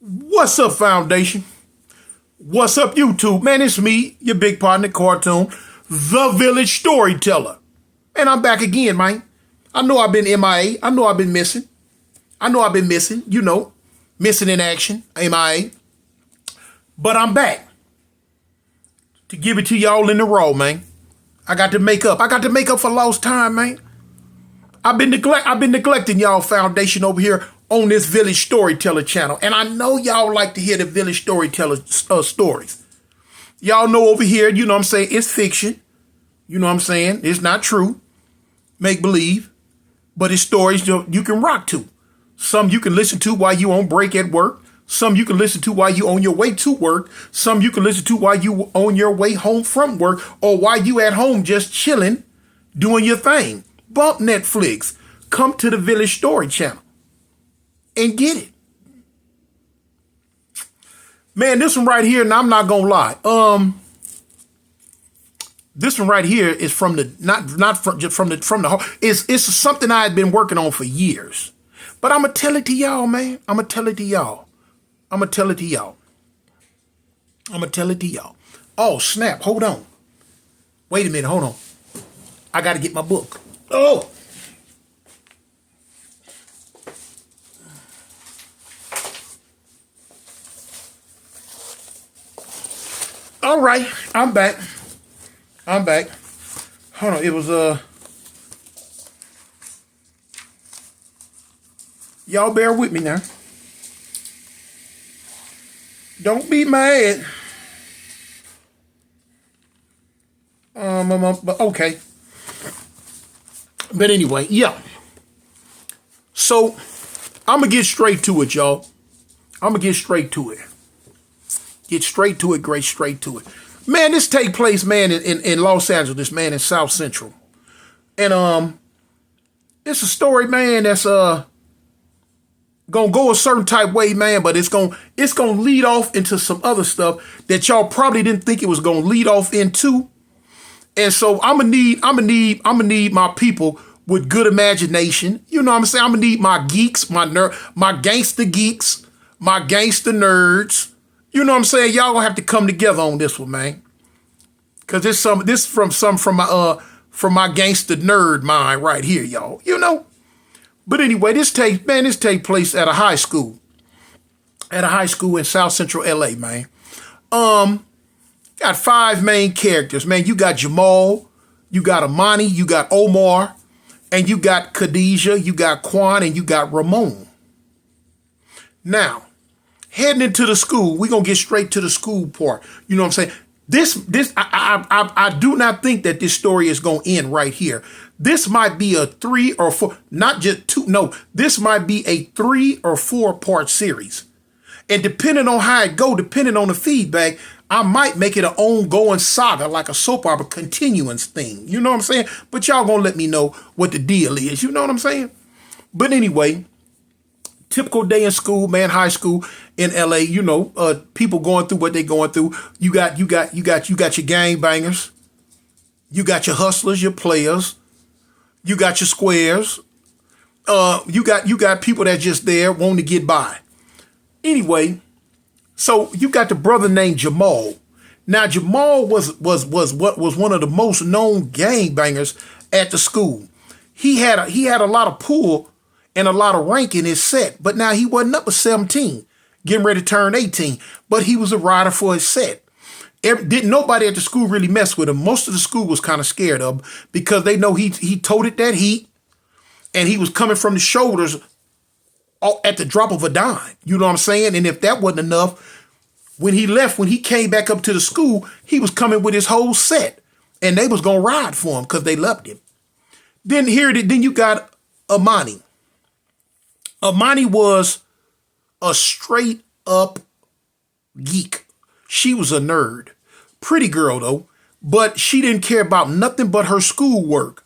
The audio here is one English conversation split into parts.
What's up, Foundation? What's up, YouTube? Man, it's me, your big partner, Cartoon, the Village Storyteller. And I'm back again, man. I know I've been MIA. I know I've been missing. Missing in action, MIA. But I'm back to give it to y'all in the raw, man. I got to make up. For lost time, man. I've been neglecting y'all Foundation over here on this Village Storyteller channel. And I know y'all like to hear the Village Storyteller stories. Y'all know over here, you know what I'm saying, it's fiction. You know what I'm saying? It's not true. Make believe. But it's stories you can rock to. Some you can listen to while you on break at work. Some you can listen to while you on your way to work. Some you can listen to while you on your way home from work. Or while you at home just chilling, doing your thing. Bump Netflix. Come to the Village Story channel and get it. Man, this one right here, and I'm not gonna lie. This one right here is from the it's something I had been working on for years. But I'm gonna tell it to y'all, man. I'm gonna tell it to y'all. Oh, snap. Hold on. Wait a minute. Hold on. I got to get my book. Oh. All right. I'm back. Hold on. It was, y'all bear with me now. Don't be mad. But okay. But anyway, yeah. So I'm gonna get straight to it, y'all. Get straight to it. Man, this take place, man, in Los Angeles, man, in South Central. And it's a story, man, that's gonna go a certain type way, man, but it's gonna lead off into some other stuff that y'all probably didn't think it was gonna lead off into. And so I'm gonna need my people with good imagination. You know what I'm saying? I'm gonna need my geeks, my gangster geeks, my gangster nerds. You know what I'm saying? Y'all gonna have to come together on this one, man. Cause this from my gangster nerd mind right here, y'all. You know. But anyway, this take place at a high school. In South Central LA, man. Got 5 main characters, man. You got Jamal, you got Amani, you got Omar, and you got Khadijah, you got Quan, and you got Ramon. Now, heading into the school, we're gonna get straight to the school part. You know what I'm saying? I do not think that this story is gonna end right here. This might be a 3 or 4, not just 2. No, this might be a 3 or 4 part series. And depending on how it go, depending on the feedback, I might make it an ongoing saga, like a soap opera continuance thing. You know what I'm saying? But y'all gonna let me know what the deal is. You know what I'm saying? But anyway, typical day in school, man, high school in LA, you know, people going through what they going through. You got your gang bangers. You got your hustlers, your players. You got your squares. You got people that just there wanting to get by. Anyway, so you got the brother named Jamal. Now Jamal was one of the most known gangbangers at the school. He had a lot of pull and a lot of rank in his set, but now he wasn't up to 17, getting ready to turn 18. But he was a rider for his set. Didn't nobody at the school really mess with him. Most of the school was kind of scared of him because they know he toted that heat, and he was coming from the shoulders at the drop of a dime. You know what I'm saying? And if that wasn't enough, when he came back up to the school, he was coming with his whole set, and they was gonna ride for him because they loved him. Then you got Amani. Amani was a straight up geek. She was a nerd. Pretty girl though, but she didn't care about nothing but her school work,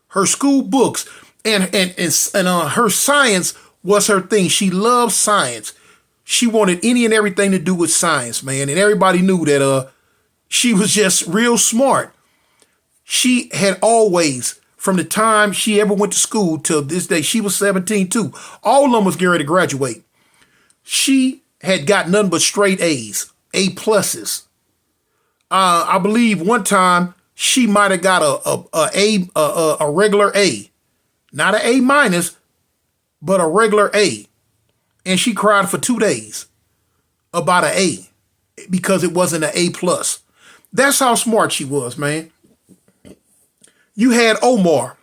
her school books, and her science was her thing. She loved science. She wanted any and everything to do with science, man. And everybody knew that she was just real smart. She had always, from the time she ever went to school till this day, she was 17 too. All of them was getting ready to graduate. She had got nothing but straight A's, A pluses. I believe one time she might have got a regular A, not an A minus, but a regular A, and she cried for 2 days about an A because it wasn't an A plus. That's how smart she was, man. You had Omar.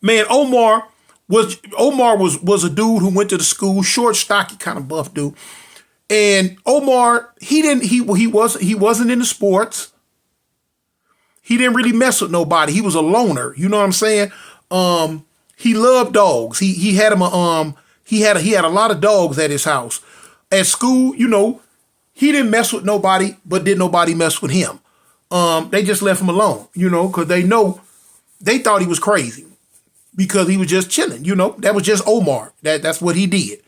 Man, Omar was a dude who went to the school, short, stocky, kind of buff dude. And Omar, he wasn't into sports. He didn't really mess with nobody. He was a loner. You know what I'm saying? He loved dogs. He had a lot of dogs at his house. At school, he didn't mess with nobody, but did nobody mess with him. They just left him alone, because they thought he was crazy because he was just chilling. That was just Omar. That's what he did.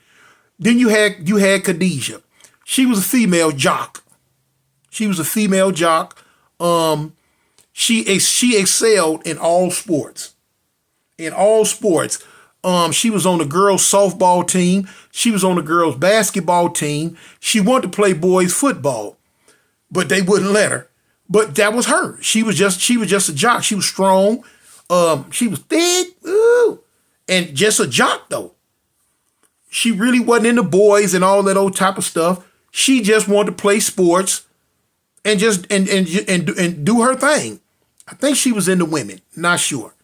Then you had Khadijah. She was a female jock. She excelled in all sports. She was on the girls' softball team. She was on the girls' basketball team. She wanted to play boys' football, but they wouldn't let her. But that was her. She was just a jock. She was strong. She was thick, and just a jock though. She really wasn't into boys and all that old type of stuff. She just wanted to play sports and just and do her thing. I think she was into women. Not sure.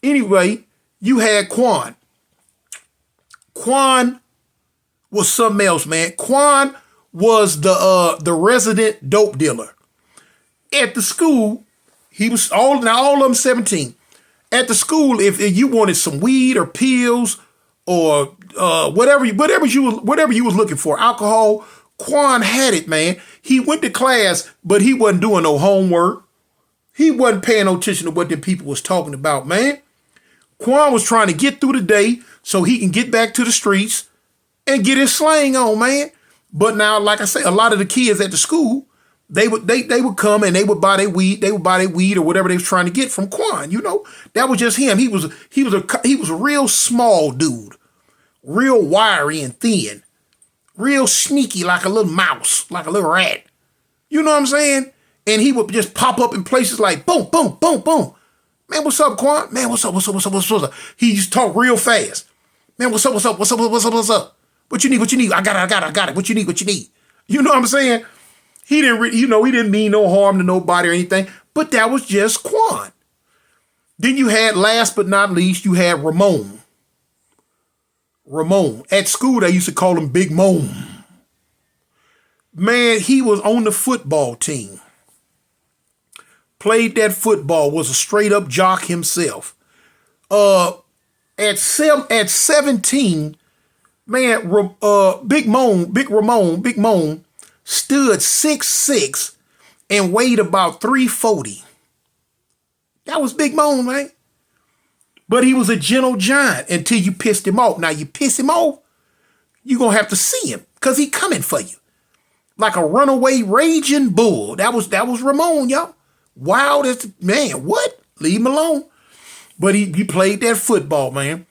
Anyway, you had Quan. Quan was something else, man. Quan was the resident dope dealer. At the school, he was all of them 17. At the school, if you wanted some weed or pills or whatever you was looking for, alcohol, Quan had it, man. He went to class, but he wasn't doing no homework. He wasn't paying no attention to what the people was talking about, man. Quan was trying to get through the day so he can get back to the streets and get his slang on, man. But now, like I say, a lot of the kids at the school, they would come and they would buy their weed. They would buy their weed or whatever they was trying to get from Quan. That was just him. He was a real small dude, real wiry and thin, real sneaky like a little mouse, like a little rat. You know what I'm saying? And he would just pop up in places like boom, boom, boom, boom. Man, what's up, Quan? Man, what's up? He used to talk real fast. Man, what's up? What you need? I got it. What you need? You know what I'm saying? He didn't mean no harm to nobody or anything, but that was just Quan. Then you had, last but not least, you had Ramon. At school, they used to call him Big Moan. Man, he was on the football team. Played that football, was a straight up jock himself. At 17, man, Big Moan stood 6'6" and weighed about 340. That was Big Moan, man. But he was a gentle giant until you pissed him off. Now you piss him off, you're going to have to see him because he coming for you. Like a runaway raging bull. That was Ramon, y'all. Wild as, man, what? Leave him alone. But he played that football, man.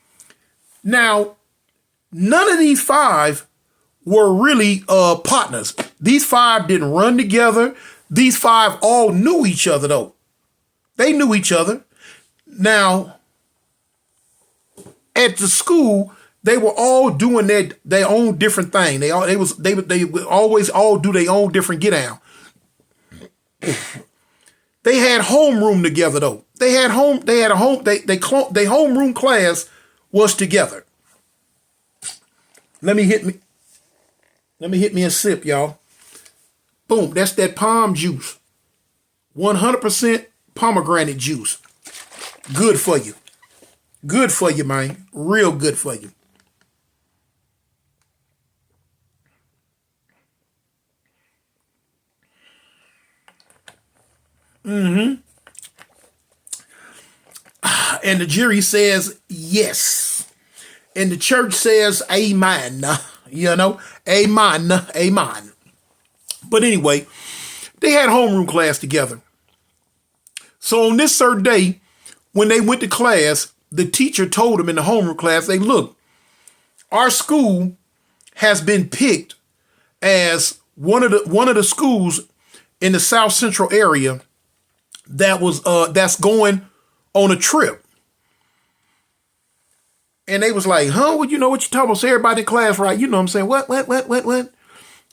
Now, none of these five were really partners. These five didn't run together. These five all knew each other, though. They knew each other. Now, at the school, they were all doing their own different thing. They would always all do their own different get down. They had homeroom together though. Their homeroom class was together. Let me hit me a sip, y'all. Boom, that's that palm juice. 100% pomegranate juice. Good for you. Good for you, man. Real good for you. And the jury says yes. And the church says amen. Amen. But anyway, they had homeroom class together. So on this certain day, when they went to class, the teacher told them in the homeroom class, "Hey, look, our school has been picked as one of the schools in the South Central area that's going on a trip. And they was like, huh? What you know what you talking about? So everybody in class, right? You know what I'm saying? What?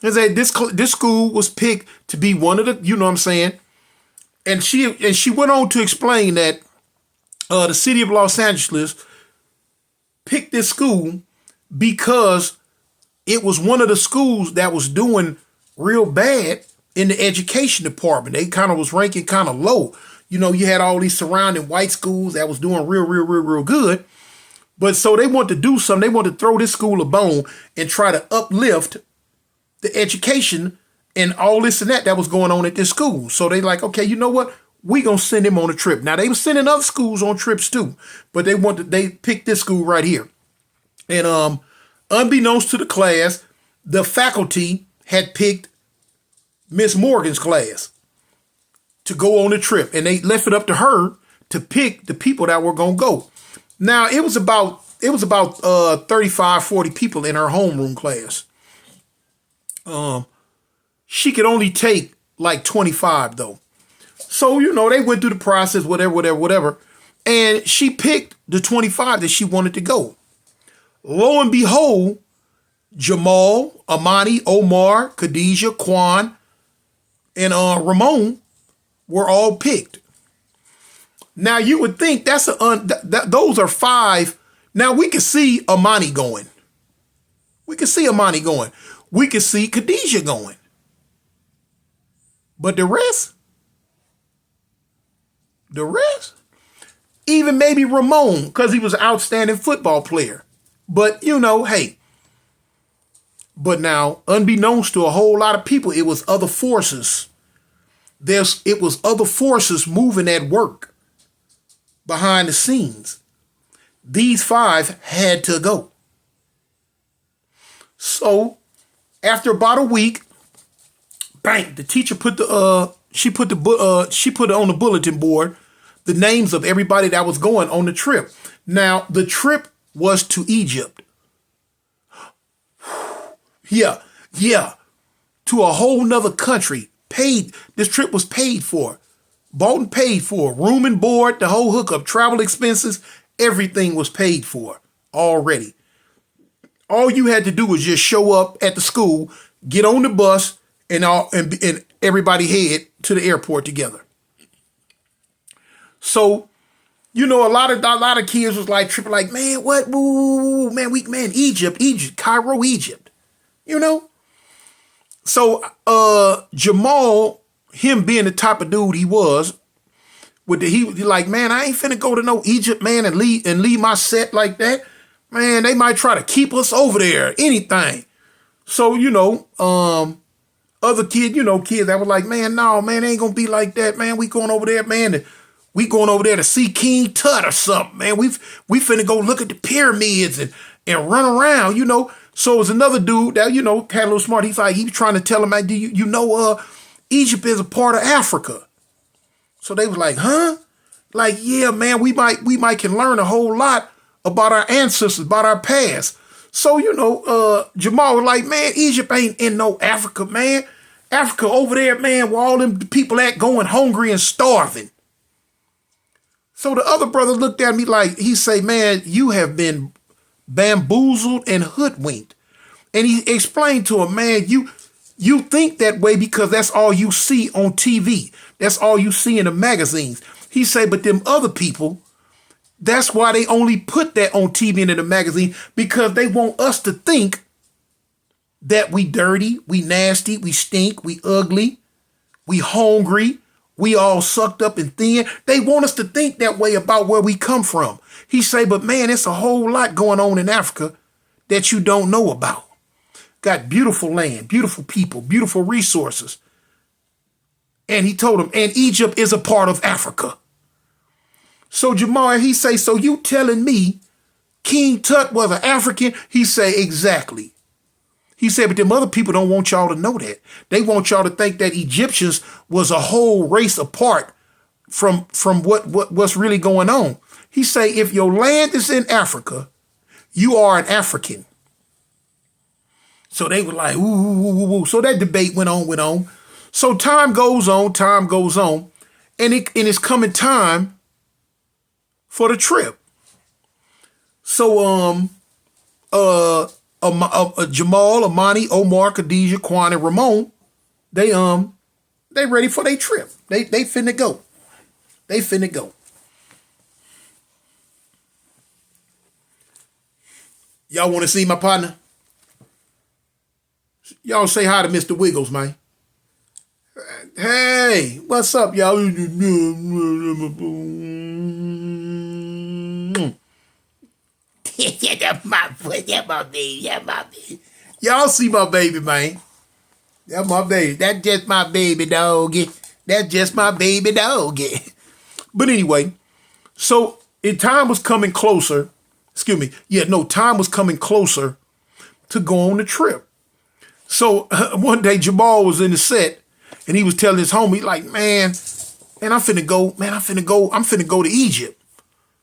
They said this school was picked to be one of the, you know what I'm saying? And she went on to explain that the city of Los Angeles picked this school because it was one of the schools that was doing real bad in the education department. They kind of was ranking kind of low. You know, you had all these surrounding white schools that was doing real good. But so they want to do something. They want to throw this school a bone and try to uplift the education and all this and that was going on at this school. So they like, okay, you know what? We gonna send him on a trip. Now they were sending other schools on trips too, but they picked this school right here. And unbeknownst to the class, the faculty had picked Miss Morgan's class to go on the trip, and they left it up to her to pick the people that were gonna go. Now it was about 35, 40 people in her homeroom class. She could only take like 25 though. So, you know, they went through the process, whatever. And she picked the 25 that she wanted to go. Lo and behold, Jamal, Amani, Omar, Khadijah, Quan, and Ramon were all picked. Now you would think those are 5. Now we can see Amani going. We can see Khadijah going. But the rest, even maybe Ramon, because he was an outstanding football player. But, you know, hey. But now, unbeknownst to a whole lot of people, it was other forces. It was other forces moving at work behind the scenes. These 5 had to go. So, after about a week, bang, the teacher put she put it on the bulletin board, the names of everybody that was going on the trip. Now, the trip was to Egypt. Yeah. To a whole nother country. This trip was paid for. Bought and paid for. Room and board, the whole hookup, travel expenses, everything was paid for already. All you had to do was just show up at the school, get on the bus, and everybody head to the airport together. So, you know, a lot of kids was like tripping, like, man, what? Woo, man, Egypt, Cairo, Egypt. You know? So Jamal, him being the type of dude he was, he like, man, I ain't finna go to no Egypt, man, and leave my set like that. Man, they might try to keep us over there, anything. So, you know, other kids that were like, man, no, man, it ain't gonna be like that, man. We going over there, man. We going over there to see King Tut or something, man. We finna go look at the pyramids and run around, you know. So it was another dude that, you know, had a little smart. He was trying to tell him, like, do you know Egypt is a part of Africa? So they was like, huh? Like, yeah, man, we might can learn a whole lot about our ancestors, about our past. So, you know, Jamal was like, man, Egypt ain't in no Africa, man. Africa over there, man, where all them people at going hungry and starving. So the other brother looked at me like, he say, man, you have been bamboozled and hoodwinked. And he explained to him, man, you think that way because that's all you see on TV. That's all you see in the magazines. He say, but them other people, that's why they only put that on TV and in the magazine, because they want us to think that we dirty, we nasty, we stink, we ugly, we hungry, we all sucked up and thin. They want us to think that way about where we come from. He say, but man, it's a whole lot going on in Africa that you don't know about. Got beautiful land, beautiful people, beautiful resources. And he told him, and Egypt is a part of Africa. So Jamal, he say, so you telling me King Tut was an African? He say, exactly. He said, but them other people don't want y'all to know that. They want y'all to think that Egyptians was a whole race apart from what's really going on. He say, if your land is in Africa, you are an African. So they were like, ooh, ooh, ooh, ooh. So that debate went on. So time goes on, and it's coming time for the trip. So Jamal, Amani, Omar, Khadijah, Quan, and Ramon, they ready for their trip. They finna go. They finna go. Y'all want to see my partner? Y'all say hi to Mr. Wiggles, man. Hey, what's up, y'all? That's my baby. That's my baby. Y'all see my baby, man. That's my baby. That's just my baby doggy. That's just my baby doggy. But anyway, so time was coming closer. Time was coming closer to go on the trip. So one day Jamal was in the set and he was telling his homie, like, man, I'm finna go to Egypt.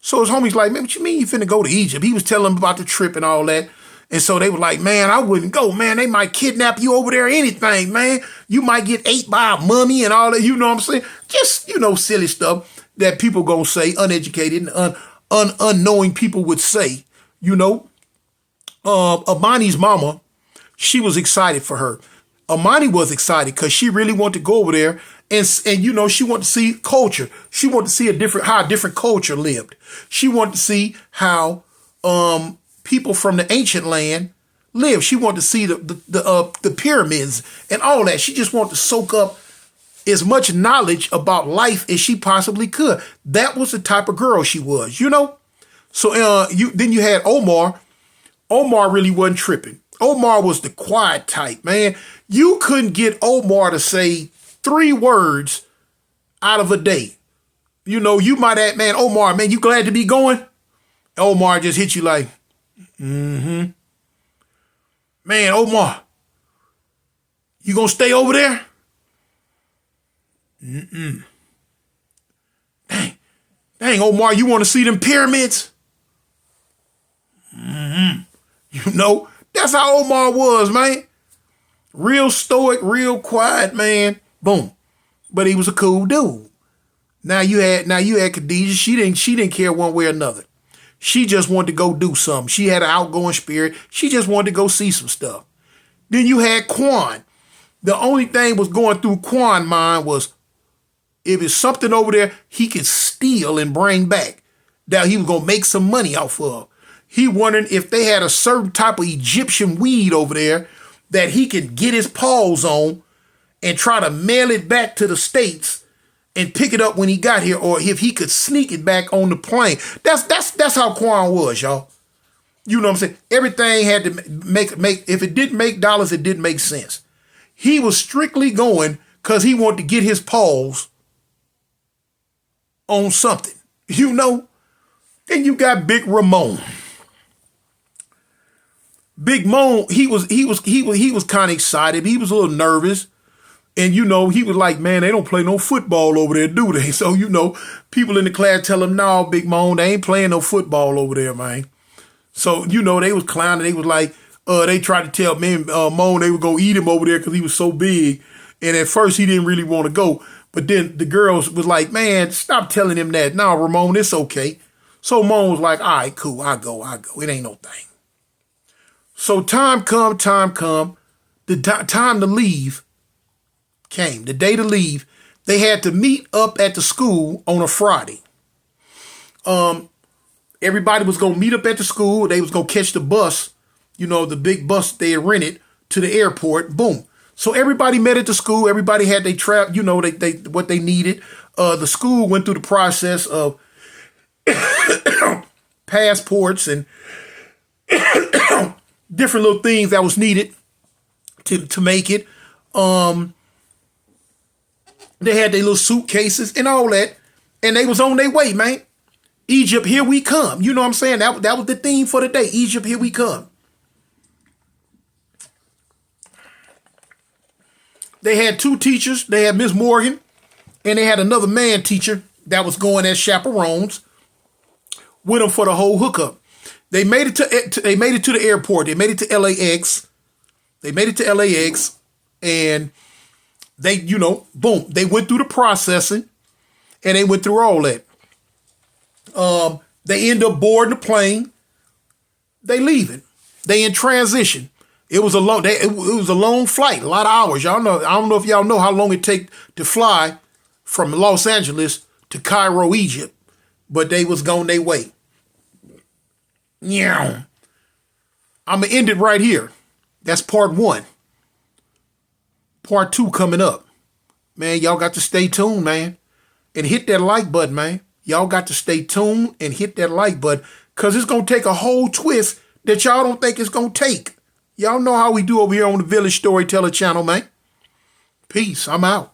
So his homie's like, man, what you mean you finna go to Egypt? He was telling him about the trip and all that. And so they were like, man, I wouldn't go, man. They might kidnap you over there or anything, man. You might get ate by a mummy and all that, you know what I'm saying? Just, silly stuff that people gonna say, uneducated and unknowing people would say, Amani's mama, she was excited for her. Amani was excited because she really wanted to go over there and she wanted to see culture. She wanted to see how a different culture lived. She wanted to see how people from the ancient land lived. She wanted to see the pyramids and all that. She just wanted to soak up as much knowledge about life as she possibly could. That was the type of girl she was, So then you had Omar. Omar really wasn't tripping. Omar was the quiet type, man. You couldn't get Omar to say 3 words out of a day. You might add, man, Omar, man, you glad to be going? Omar just hit you like, mm-hmm. Man, Omar, you gonna stay over there? Mm-mm. Dang, Omar, you want to see them pyramids? Mm-hmm. That's how Omar was, man. Real stoic, real quiet, man. Boom. But he was a cool dude. Now you had Khadijah. She didn't care one way or another. She just wanted to go do something. She had an outgoing spirit. She just wanted to go see some stuff. Then you had Quan. The only thing was going through Quan's mind was if it's something over there he could steal and bring back that he was gonna make some money off of. He wondered if they had a certain type of Egyptian weed over there that he could get his paws on and try to mail it back to the States and pick it up when he got here, or if he could sneak it back on the plane. That's how Quan was, y'all. You know what I'm saying? Everything had to make if it didn't make dollars, it didn't make sense. He was strictly going because he wanted to get his paws on something. Then you got Big Ramon. Big Moan, he was kind of excited. He was a little nervous. And, he was like, man, they don't play no football over there, do they? So, people in the class tell him, no, Big Moan, they ain't playing no football over there, man. So, they was clowning. They was like, they tried to tell me, Moan, they were going to eat him over there because he was so big. And at first he didn't really want to go. But then the girls was like, man, stop telling him that. No, Ramon, it's okay. So Moan was like, all right, cool, I go. It ain't no thing. So time come. The time to leave came. The day to leave, they had to meet up at the school on a Friday. Everybody was going to meet up at the school. They was going to catch the bus, the big bus they had rented to the airport. Boom. So everybody met at the school. Everybody had their trap, they what they needed. The school went through the process of passports and different little things that was needed to make it. They had their little suitcases and all that, and they was on their way, man. Egypt, here we come. You know what I'm saying? That was the theme for the day. Egypt, here we come. They had 2 teachers. They had Miss Morgan, and they had another man teacher that was going as chaperones with them for the whole hookup. They made it to the airport. They made it to LAX. They made it to LAX, and they, boom, they went through the processing, and they went through all that. They end up boarding the plane. They leaving. They in transition. It was a long flight, a lot of hours. Y'all know. I don't know if y'all know how long it take to fly from Los Angeles to Cairo, Egypt, but they was going their way. Yeah. I'm gonna end it right here. That's part 1. Part 2 coming up. Man, y'all got to stay tuned, man, and hit that like button, man. Y'all got to stay tuned and hit that like button, because it's gonna take a whole twist that y'all don't think it's gonna take. Y'all know how we do over here on the Village Storyteller channel, man. Peace. I'm out.